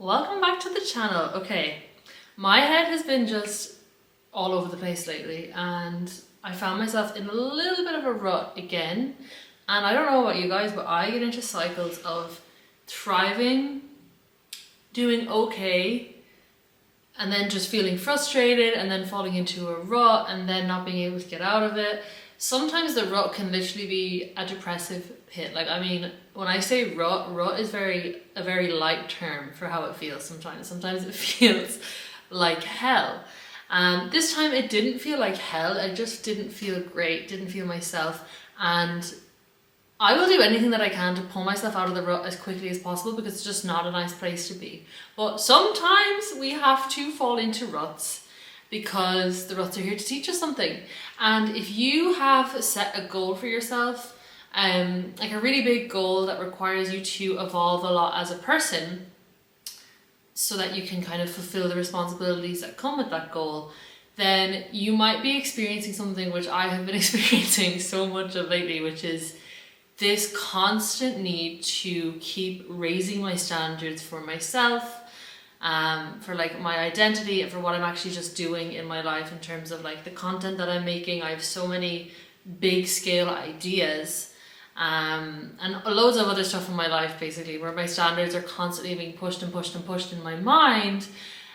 Welcome back to the channel. Okay, my head has been just all over the place lately and I found myself in a little bit of a rut again. And I don't know about you guys, but I get into cycles of thriving, doing okay, and then just feeling frustrated and then falling into a rut and then not being able to get out of it. Sometimes the rut can literally be a depressive pit. Like, I mean, when I say rut is a very light term for how it feels sometimes. Sometimes it feels like hell. This time it didn't feel like hell. I just didn't feel great, didn't feel myself. And I will do anything that I can to pull myself out of the rut as quickly as possible because it's just not a nice place to be. But sometimes we have to fall into ruts because the ruts are here to teach us something. And if you have set a goal for yourself, like a really big goal that requires you to evolve a lot as a person so that you can kind of fulfill the responsibilities that come with that goal, then you might be experiencing something which I have been experiencing so much of lately, which is this constant need to keep raising my standards for myself, for like my identity and for what I'm actually just doing in my life in terms of like the content that I'm making. I have so many big scale ideas and loads of other stuff in my life basically where my standards are constantly being pushed and pushed and pushed in my mind,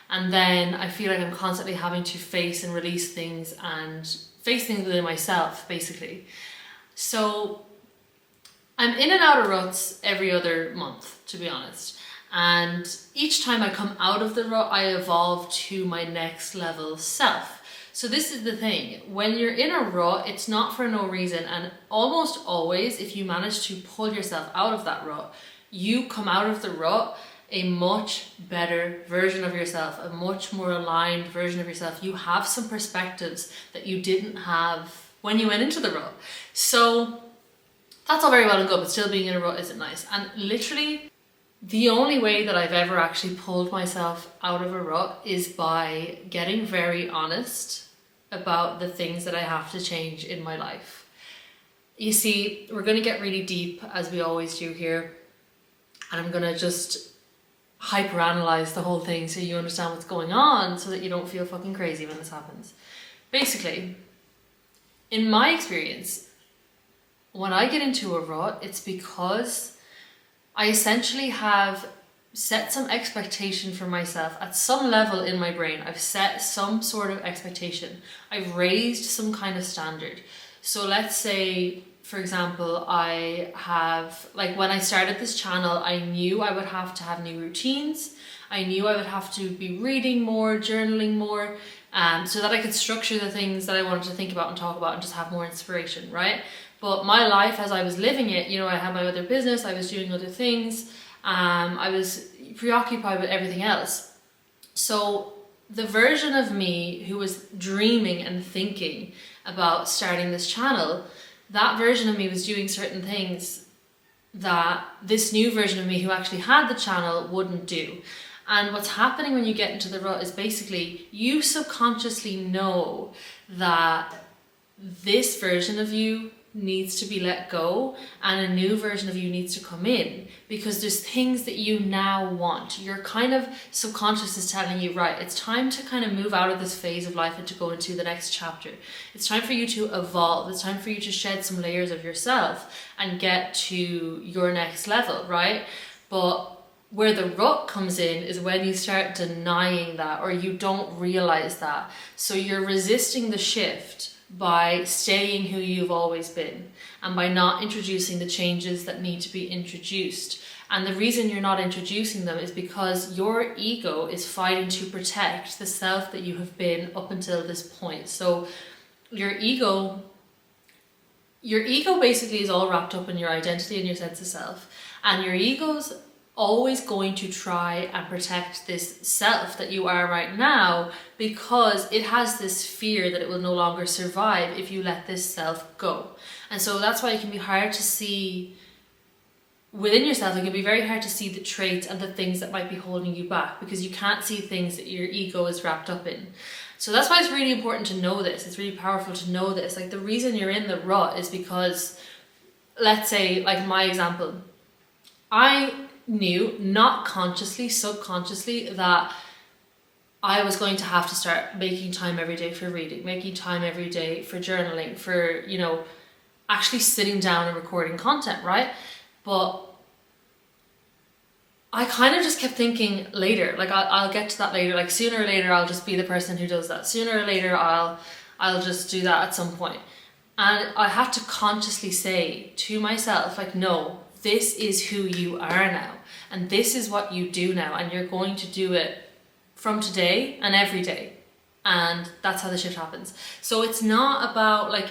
and then I feel like I'm constantly having to face and release things and face things within myself basically. So I'm in and out of ruts every other month, to be honest. And each time I come out of the rut, I evolve to my next level self. So this is the thing, when you're in a rut, it's not for no reason. And almost always, if you manage to pull yourself out of that rut, you come out of the rut a much better version of yourself, a much more aligned version of yourself. You have some perspectives that you didn't have when you went into the rut. So that's all very well and good, but still being in a rut isn't nice. And literally, the only way that I've ever actually pulled myself out of a rut is by getting very honest about the things that I have to change in my life. You see, we're going to get really deep as we always do here, and I'm going to just hyperanalyze the whole thing so you understand what's going on so that you don't feel fucking crazy when this happens. Basically, in my experience, when I get into a rut, it's because I essentially have set some expectation for myself at some level in my brain. I've set some sort of expectation. I've raised some kind of standard. So let's say, for example, I have, like when I started this channel, I knew I would have to have new routines. I knew I would have to be reading more, journaling more, so that I could structure the things that I wanted to think about and talk about and just have more inspiration, right? But my life as I was living it, you know, I had my other business, I was doing other things, I was preoccupied with everything else. So the version of me who was dreaming and thinking about starting this channel, that version of me was doing certain things that this new version of me who actually had the channel wouldn't do. And what's happening when you get into the rut is basically you subconsciously know that this version of you needs to be let go and a new version of you needs to come in because there's things that you now want. Your kind of subconscious is telling you, right, it's time to kind of move out of this phase of life and to go into the next chapter. It's time for you to evolve. It's time for you to shed some layers of yourself and get to your next level, right? But where the rut comes in is when you start denying that or you don't realize that. So you're resisting the shift by staying who you've always been and by not introducing the changes that need to be introduced. And the reason you're not introducing them is because your ego is fighting to protect the self that you have been up until this point. So your ego basically is all wrapped up in your identity and your sense of self, and your ego's always going to try and protect this self that you are right now because it has this fear that it will no longer survive if you let this self go. And so that's why it can be hard to see within yourself. It can be very hard to see the traits and the things that might be holding you back because you can't see things that your ego is wrapped up in. So that's why it's really important to know this. It's really powerful to know this. Like the reason you're in the rut is because, let's say, like my example, I knew, not consciously, subconsciously, that I was going to have to start making time every day for reading, making time every day for journaling, for, you know, actually sitting down and recording content, right? But I kind of just kept thinking later, like I'll get to that later, like sooner or later I'll just be the person who does that. Sooner or later I'll just do that at some point. And I had to consciously say to myself, like, no, this is who you are now. And this is what you do now. And you're going to do it from today and every day. And that's how the shift happens. So it's not about, like,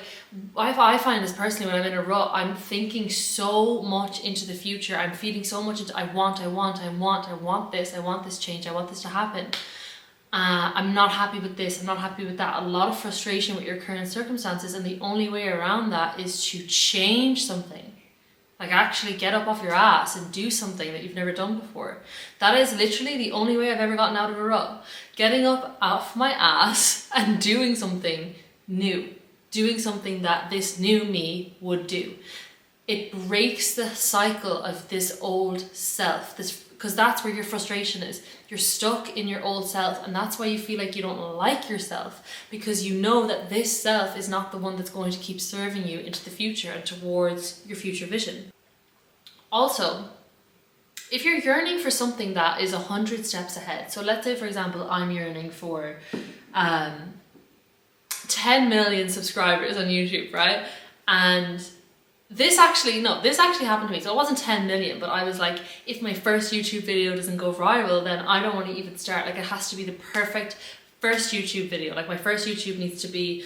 I find this personally when I'm in a rut, I'm thinking so much into the future. I'm feeding so much into, I want this change. I want this to happen. I'm not happy with this. I'm not happy with that. A lot of frustration with your current circumstances. And the only way around that is to change something. Like actually get up off your ass and do something that you've never done before. That is literally the only way I've ever gotten out of a rut. Getting up off my ass and doing something new. Doing something that this new me would do. It breaks the cycle of this old self. Because that's where your frustration is. You're stuck in your old self, and that's why you feel like you don't like yourself, because you know that this self is not the one that's going to keep serving you into the future and towards your future vision. Also, if you're yearning for something that is 100 steps ahead, so let's say for example I'm yearning for 10 million subscribers on YouTube, right? And this actually happened to me. So it wasn't 10 million, but I was like, if my first YouTube video doesn't go viral, then I don't want to even start. Like, it has to be the perfect first YouTube video. Like, my first YouTube needs to be,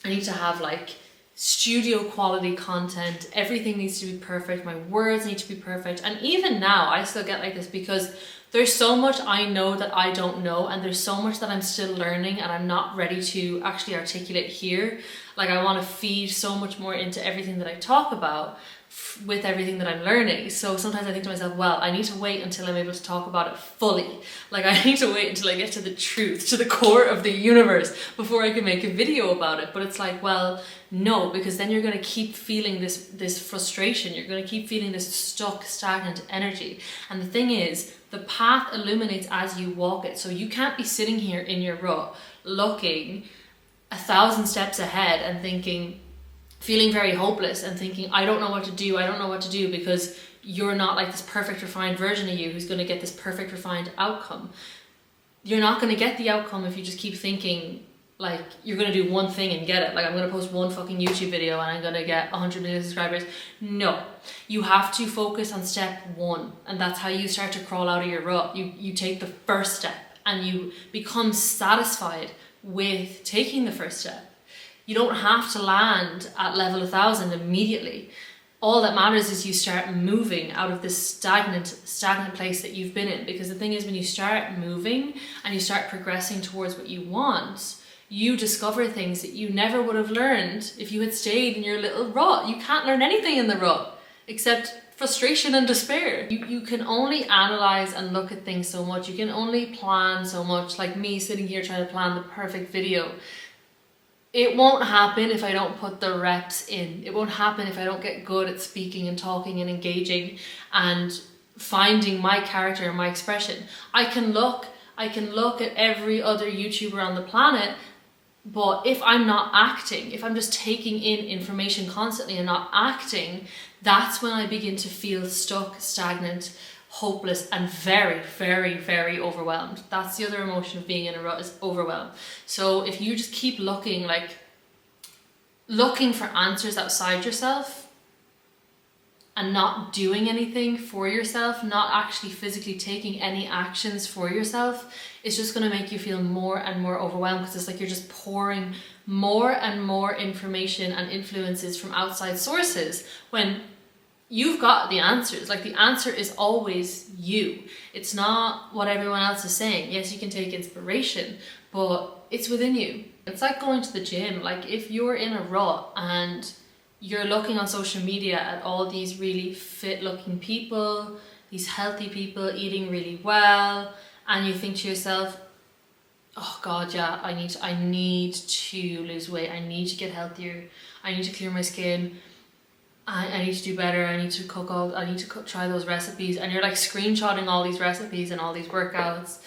I need to have like studio quality content. Everything needs to be perfect. My words need to be perfect. And even now I still get like this, because there's so much I know that I don't know, and there's so much that I'm still learning and I'm not ready to actually articulate here. Like, I want to feed so much more into everything that I talk about with everything that I'm learning. So sometimes I think to myself, well, I need to wait until I'm able to talk about it fully. Like, I need to wait until I get to the truth, to the core of the universe, before I can make a video about it. But it's like, well, no, because then you're going to keep feeling this frustration. You're going to keep feeling this stuck, stagnant energy. And the thing is, the path illuminates as you walk it. So you can't be sitting here in your rut looking 1,000 steps ahead and thinking, feeling very hopeless and thinking, I don't know what to do, because you're not like this perfect refined version of you who's going to get this perfect refined outcome. You're not going to get the outcome if you just keep thinking like you're going to do one thing and get it. Like, I'm going to post one fucking YouTube video and I'm going to get 100 million subscribers. No, you have to focus on step one, and that's how you start to crawl out of your rut. You take the first step and you become satisfied with taking the first step. You don't have to land at level 1,000 immediately. All that matters is you start moving out of this stagnant place that you've been in. Because the thing is, when you start moving and you start progressing towards what you want, you discover things that you never would have learned if you had stayed in your little rut. You can't learn anything in the rut except frustration and despair. You can only analyze and look at things so much. You can only plan so much. Like me sitting here trying to plan the perfect video. It won't happen if I don't put the reps in. It won't happen if I don't get good at speaking and talking and engaging and finding my character and my expression. I can look at every other YouTuber on the planet, but if I'm not acting, if I'm just taking in information constantly and not acting, that's when I begin to feel stuck, stagnant, hopeless, and very, very, very overwhelmed. That's the other emotion of being in a rut, is overwhelm. So if you just keep looking for answers outside yourself and not doing anything for yourself, not actually physically taking any actions for yourself, it's just going to make you feel more and more overwhelmed, because it's like you're just pouring more and more information and influences from outside sources when you've got the answers. Like, the answer is always you. It's not what everyone else is saying. Yes, you can take inspiration, but it's within you. It's like going to the gym. Like, if you're in a rut and you're looking on social media at all these really fit looking people, these healthy people eating really well, and you think to yourself, oh God, yeah, I need to lose weight. I need to get healthier. I need to clear my skin. I need to do better, I need to try those recipes, and you're like screenshotting all these recipes and all these workouts,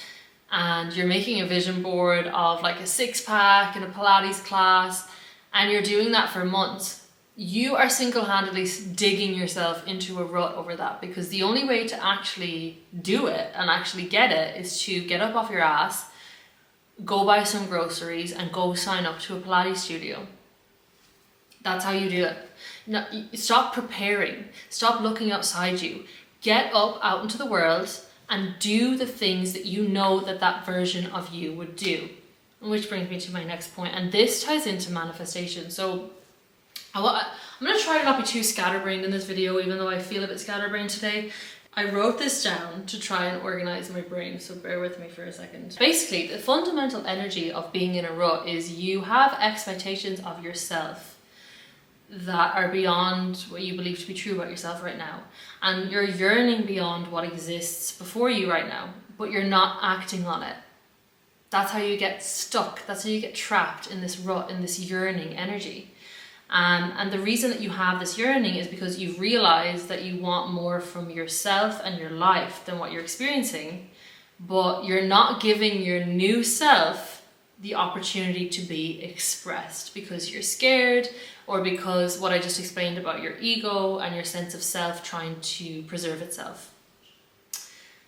and you're making a vision board of like a 6-pack and a Pilates class, and you're doing that for months, you are single-handedly digging yourself into a rut over that, because the only way to actually do it and actually get it is to get up off your ass, go buy some groceries, and go sign up to a Pilates studio. That's how you do it. Now, stop preparing. Stop looking outside you. Get up out into the world and do the things that you know that version of you would do. Which brings me to my next point, and this ties into manifestation. So I'm going to try to not be too scatterbrained in this video, even though I feel a bit scatterbrained today. I wrote this down to try and organize my brain, so bear with me for a second. Basically, the fundamental energy of being in a rut is you have expectations of yourself that are beyond what you believe to be true about yourself right now. And you're yearning beyond what exists before you right now, but you're not acting on it. That's how you get stuck. That's how you get trapped in this rut, in this yearning energy. And the reason that you have this yearning is because you've realized that you want more from yourself and your life than what you're experiencing, but you're not giving your new self the opportunity to be expressed because you're scared, or because what I just explained about your ego and your sense of self trying to preserve itself.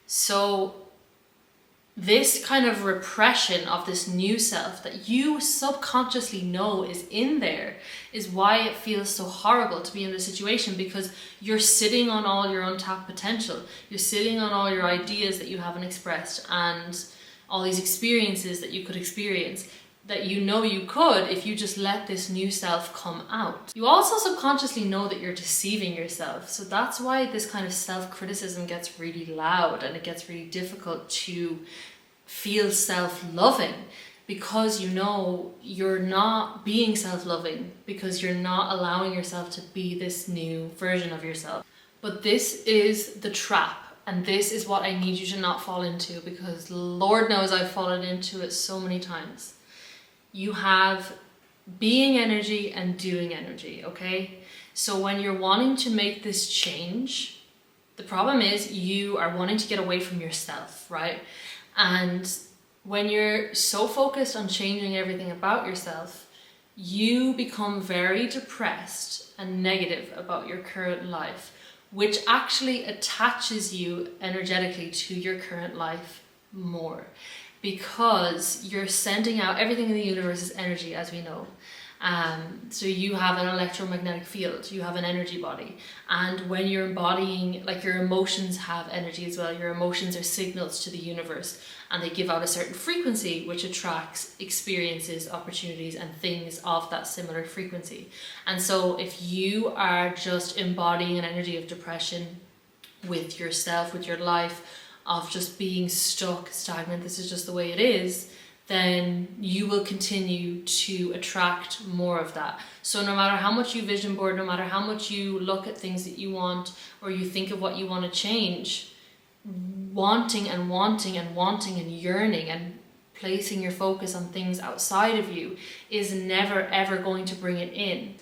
So this kind of repression of this new self that you subconsciously know is in there is why it feels so horrible to be in this situation, because you're sitting on all your untapped potential. You're sitting on all your ideas that you haven't expressed and all these experiences that you could experience that you know you could if you just let this new self come out. You also subconsciously know that you're deceiving yourself. So that's why this kind of self-criticism gets really loud and it gets really difficult to feel self-loving, because you know you're not being self-loving, because you're not allowing yourself to be this new version of yourself. But this is the trap. And this is what I need you to not fall into, because Lord knows I've fallen into it so many times. You have being energy and doing energy, okay? So when you're wanting to make this change, the problem is you are wanting to get away from yourself, right? And when you're so focused on changing everything about yourself, you become very depressed and negative about your current life, which actually attaches you energetically to your current life more, because you're sending out everything in the universe is energy, as we know. So you have an electromagnetic field, you have an energy body, and when you're embodying, like, your emotions have energy as well. Your emotions are signals to the universe, and they give out a certain frequency which attracts experiences, opportunities, and things of that similar frequency. And so if you are just embodying an energy of depression with yourself, with your life, of just being stuck, stagnant, this is just the way it is, then you will continue to attract more of that. So no matter how much you vision board, no matter how much you look at things that you want, or you think of what you want to change, wanting and wanting and wanting and yearning and placing your focus on things outside of you is never ever going to bring it in.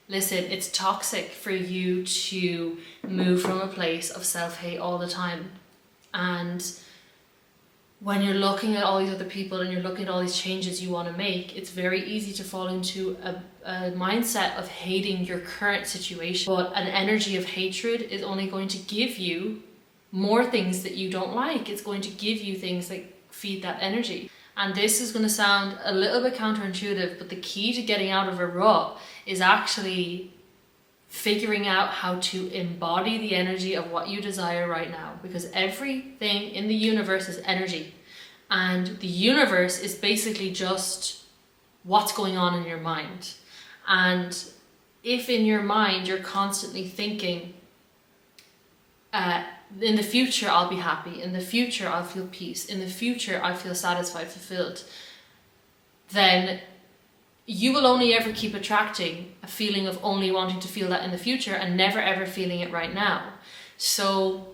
Listen, it's toxic for you to move from a place of self-hate all the time. And when you're looking at all these other people and you're looking at all these changes you want to make, it's very easy to fall into a mindset of hating your current situation. But an energy of hatred is only going to give you more things that you don't like. It's going to give you things that feed that energy. And this is going to sound a little bit counterintuitive, but the key to getting out of a rut is actually figuring out how to embody the energy of what you desire right now, because everything in the universe is energy, and the universe is basically just what's going on in your mind. And if in your mind you're constantly thinking, in the future I'll be happy, in the future I'll feel peace, in the future I feel satisfied, fulfilled, then you will only ever keep attracting a feeling of only wanting to feel that in the future and never ever feeling it right now. So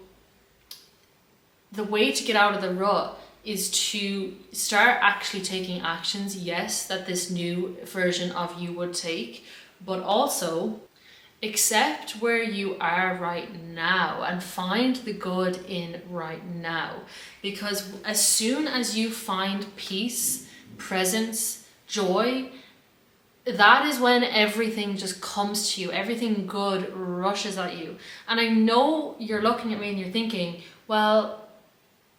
the way to get out of the rut is to start actually taking actions, yes, that this new version of you would take, but also Accept where you are right now and find the good in right now. Because as soon as you find peace, presence, joy, that is when everything just comes to you. Everything good rushes at you. And I know you're looking at me and you're thinking, well,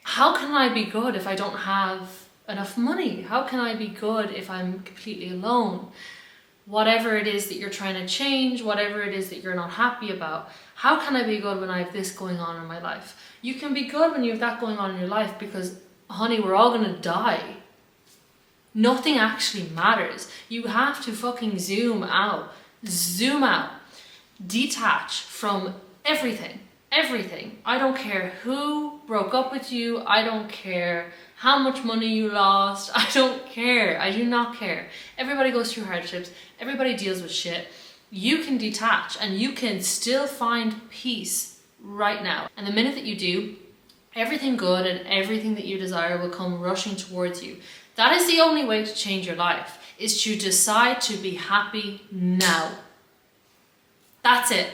how can I be good if I don't have enough money? How can I be good if I'm completely alone? Whatever it is that you're trying to change, whatever it is that you're not happy about, how can I be good when I have this going on in my life? You can be good when you have that going on in your life because, honey, we're all gonna die. Nothing actually matters. You have to fucking zoom out, detach from everything. I don't care who broke up with you. I don't care how much money you lost. I don't care. I do not care. Everybody goes through hardships. Everybody deals with shit. You can detach and you can still find peace right now. And the minute that you do, everything good and everything that you desire will come rushing towards you. That is the only way to change your life, is to decide to be happy now. That's it.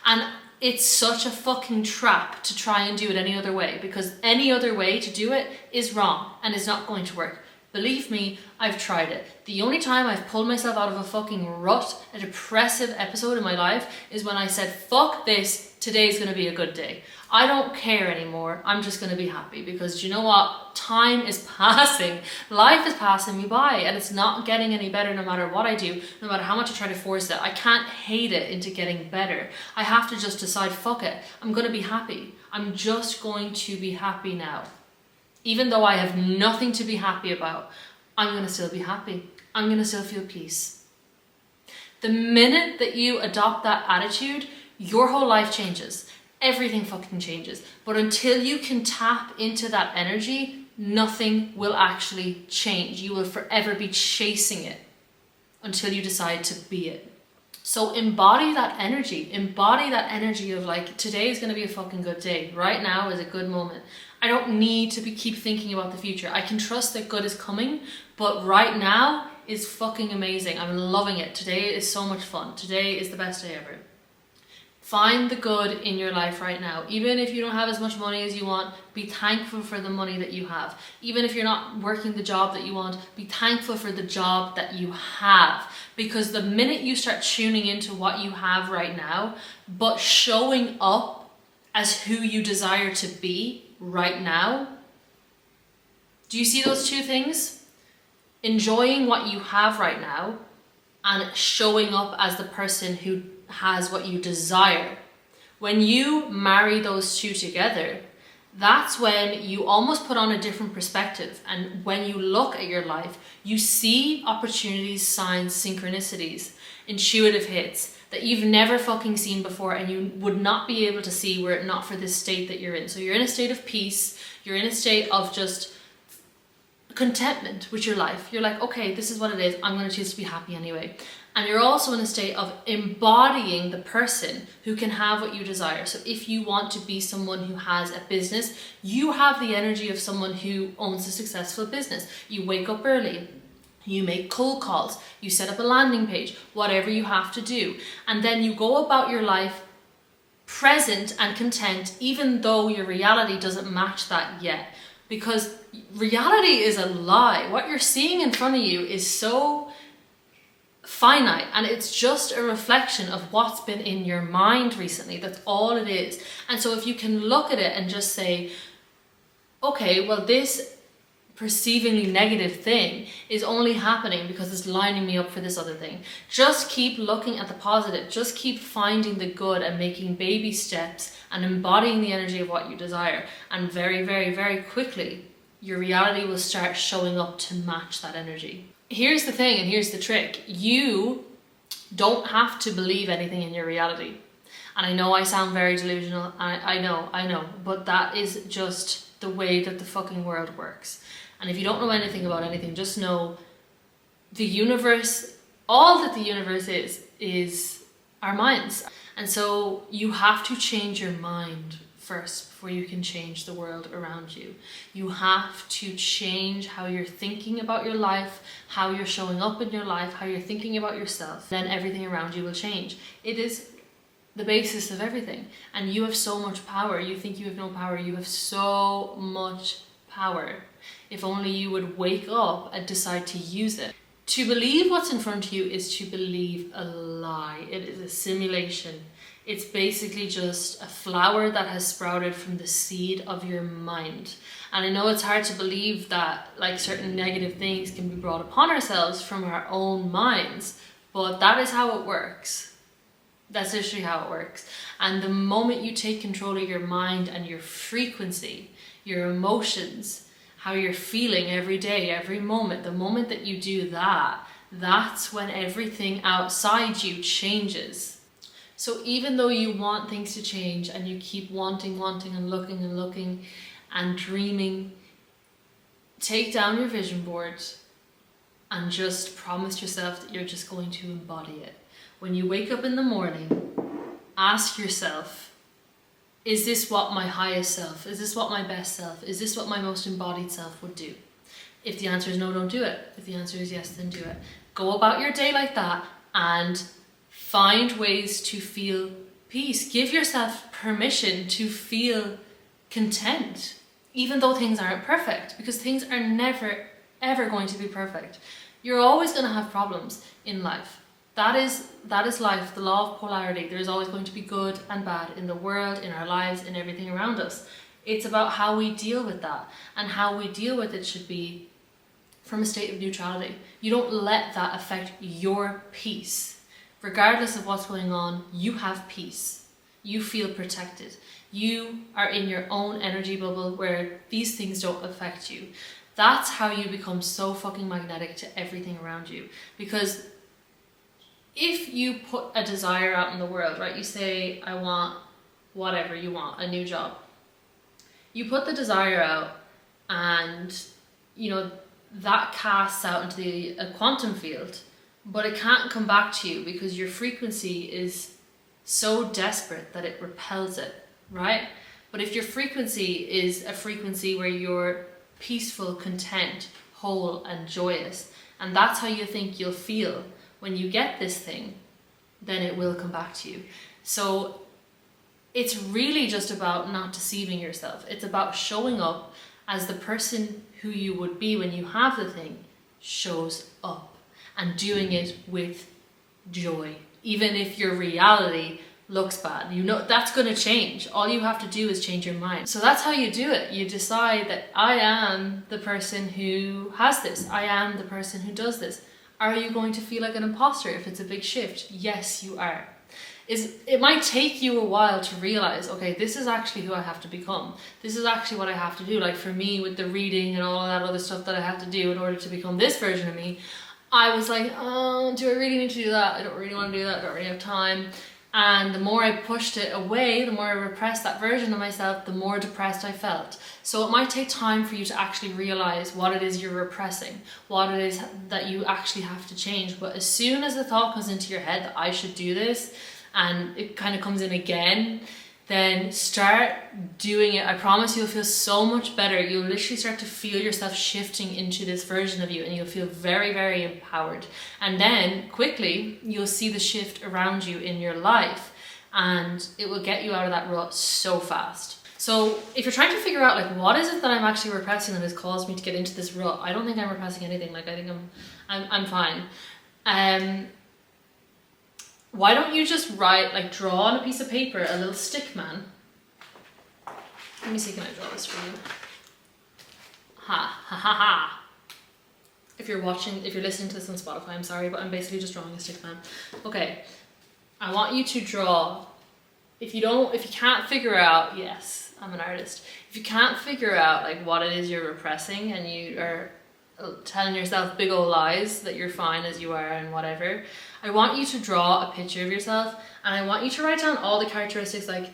And it's such a fucking trap to try and do it any other way, because any other way to do it is wrong and is not going to work. Believe me, I've tried it. The only time I've pulled myself out of a fucking rut, a depressive episode in my life, is when I said, fuck this, today's gonna be a good day. I don't care anymore, I'm just gonna be happy, because you know what? Time is passing, life is passing me by, and it's not getting any better no matter what I do, no matter how much I try to force it. I can't hate it into getting better. I have to just decide, fuck it, I'm gonna be happy. I'm just going to be happy now. Even though I have nothing to be happy about, I'm gonna still be happy. I'm gonna still feel peace. The minute that you adopt that attitude, your whole life changes. Everything fucking changes. But until you can tap into that energy, nothing will actually change. You will forever be chasing it until you decide to be it. So embody that energy. Embody that energy of like, today is going to be a fucking good day. Right now is a good moment. I don't need to keep thinking about the future. I can trust that good is coming, but right now is fucking amazing. I'm loving it. Today is so much fun. Today is the best day ever. Find the good in your life right now. Even if you don't have as much money as you want, be thankful for the money that you have. Even if you're not working the job that you want, be thankful for the job that you have. Because the minute you start tuning into what you have right now, but showing up as who you desire to be right now, do you see those two things? Enjoying what you have right now and showing up as the person who has what you desire. When you marry those two together, that's when you almost put on a different perspective. And when you look at your life, you see opportunities, signs, synchronicities, intuitive hits that you've never fucking seen before, and you would not be able to see were it not for this state that you're in. So you're in a state of peace, you're in a state of just contentment with your life. You're like, okay, this is what it is, I'm going to choose to be happy anyway. And you're also in a state of embodying the person who can have what you desire. So if you want to be someone who has a business, you have the energy of someone who owns a successful business. You wake up early, you make cold calls, you set up a landing page, whatever you have to do. And then you go about your life present and content, even though your reality doesn't match that yet. Because reality is a lie. What you're seeing in front of you is so finite, and it's just a reflection of what's been in your mind recently. That's all it is. And so if you can look at it and just say, okay, well, this perceivingly negative thing is only happening because it's lining me up for this other thing. Just keep looking at the positive. Just keep finding the good and making baby steps and embodying the energy of what you desire. And very, very, very quickly, your reality will start showing up to match that energy. Here's the thing, and here's the trick. You don't have to believe anything in your reality. And I know I sound very delusional, I know, but that is just the way that the fucking world works. And if you don't know anything about anything, just know the universe, all that the universe is our minds. And so you have to change your mind first before you can change the world around you. You have to change how you're thinking about your life, how you're showing up in your life, how you're thinking about yourself. Then everything around you will change. It is the basis of everything. And you have so much power. You think you have no power. You have so much power. If only you would wake up and decide to use it. To believe what's in front of you is to believe a lie. It is a simulation. It's basically just a flower that has sprouted from the seed of your mind. And I know it's hard to believe that like certain negative things can be brought upon ourselves from our own minds, but that is how it works. That's literally how it works. And the moment you take control of your mind and your frequency, your emotions, how you're feeling every day, every moment, the moment that you do that, that's when everything outside you changes. So even though you want things to change and you keep wanting and looking and dreaming, take down your vision board and just promise yourself that you're just going to embody it. When you wake up in the morning, ask yourself, is this what my highest self, is this what my best self, is this what my most embodied self would do? If the answer is no, don't do it. If the answer is yes, then do it. Go about your day like that and find ways to feel peace. Give yourself permission to feel content, even though things aren't perfect, because things are never, ever going to be perfect. You're always going to have problems in life. That is life, the law of polarity. There's always going to be good and bad in the world, in our lives, in everything around us. It's about how we deal with that, and how we deal with it should be from a state of neutrality. You don't let that affect your peace. Regardless of what's going on, you have peace. You feel protected. You are in your own energy bubble where these things don't affect you. That's how you become so fucking magnetic to everything around you. Because if you put a desire out in the world, right? You say, I want whatever you want, a new job. You put the desire out and, you know, that casts out into a quantum field, but it can't come back to you because your frequency is so desperate that it repels it, right? But if your frequency is a frequency where you're peaceful, content, whole, and joyous, and that's how you think you'll feel when you get this thing, then it will come back to you. So it's really just about not deceiving yourself. It's about showing up as the person who you would be when you have the thing shows up, and doing it with joy. Even if your reality looks bad, you know that's going to change. All you have to do is change your mind. So that's how you do it. You decide that I am the person who has this. I am the person who does this. Are you going to feel like an imposter if it's a big shift? Yes, you are. It might take you a while to realize, okay, this is actually who I have to become. This is actually what I have to do. Like for me with the reading and all of that other stuff that I have to do in order to become this version of me, I was like, oh, do I really need to do that? I don't really want to do that. I don't really have time. And the more I pushed it away, the more I repressed that version of myself, the more depressed I felt. So it might take time for you to actually realize what it is you're repressing, what it is that you actually have to change. But as soon as the thought comes into your head that I should do this, and it kind of comes in again, then start doing it. I promise you'll feel so much better. You'll literally start to feel yourself shifting into this version of you, and you'll feel very, very empowered. And then quickly you'll see the shift around you in your life, and it will get you out of that rut so fast. So if you're trying to figure out like what is it that I'm actually repressing that has caused me to get into this rut, I don't think I'm repressing anything. Like I think I'm fine. Why don't you just draw on a piece of paper a little stick man. Let me see, can I draw this for you? Ha, ha, ha, ha. If you're listening to this on Spotify, I'm sorry, but I'm basically just drawing a stick man. Okay, I want you to draw, if you can't figure out, yes, I'm an artist. If you can't figure out like what it is you're repressing and you are telling yourself big old lies that you're fine as you are and whatever, I want you to draw a picture of yourself, and I want you to write down all the characteristics, like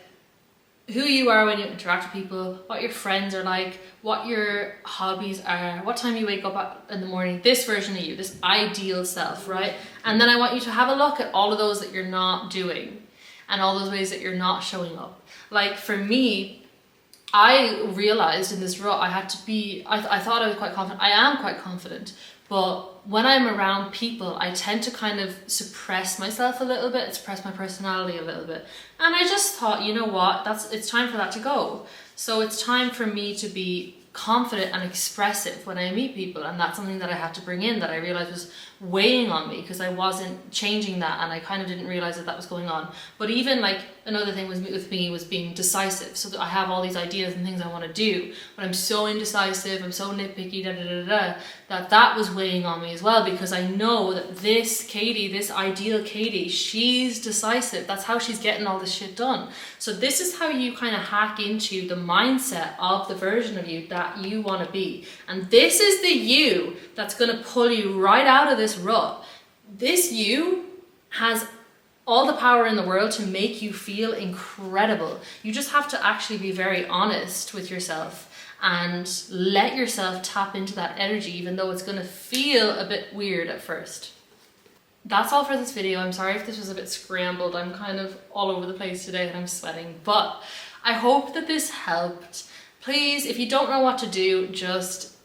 who you are when you interact with people, what your friends are like, what your hobbies are, what time you wake up in the morning, this version of you, this ideal self, right? And then I want you to have a look at all of those that you're not doing and all those ways that you're not showing up. Like for me, I realized in this rut I had to be, I thought I was quite confident. I am quite confident, but when I'm around people, I tend to kind of suppress myself a little bit, suppress my personality a little bit. And I just thought, you know what, it's time for that to go. So it's time for me to be confident and expressive when I meet people, and that's something that I had to bring in, that I realized was weighing on me because I wasn't changing that, and I kind of didn't realize that was going on. But even like another thing with me was being decisive. So that I have all these ideas and things I want to do, but I'm so indecisive, I'm so nitpicky, that was weighing on me as well, because I know that this Katie, this ideal Katie, she's decisive. That's how she's getting all this shit done. So this is how you kind of hack into the mindset of the version of you that you want to be. And this is the you that's going to pull you right out of this rut. This you has all the power in the world to make you feel incredible. You just have to actually be very honest with yourself and let yourself tap into that energy, even though it's going to feel a bit weird at first. That's all for this video. I'm sorry if this was a bit scrambled. I'm kind of all over the place today and I'm sweating, but I hope that this helped. Please, if you don't know what to do, just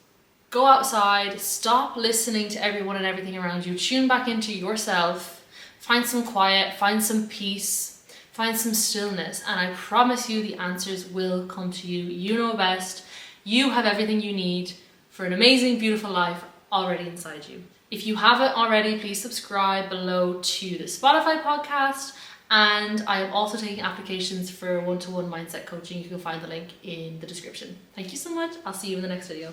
go outside, stop listening to everyone and everything around you, tune back into yourself, find some quiet, find some peace, find some stillness, and I promise you the answers will come to you. You know best. You have everything you need for an amazing, beautiful life already inside you. If you haven't already, please subscribe below to the Spotify podcast. And I am also taking applications for one-to-one mindset coaching. You can find the link in the description. Thank you so much. I'll see you in the next video.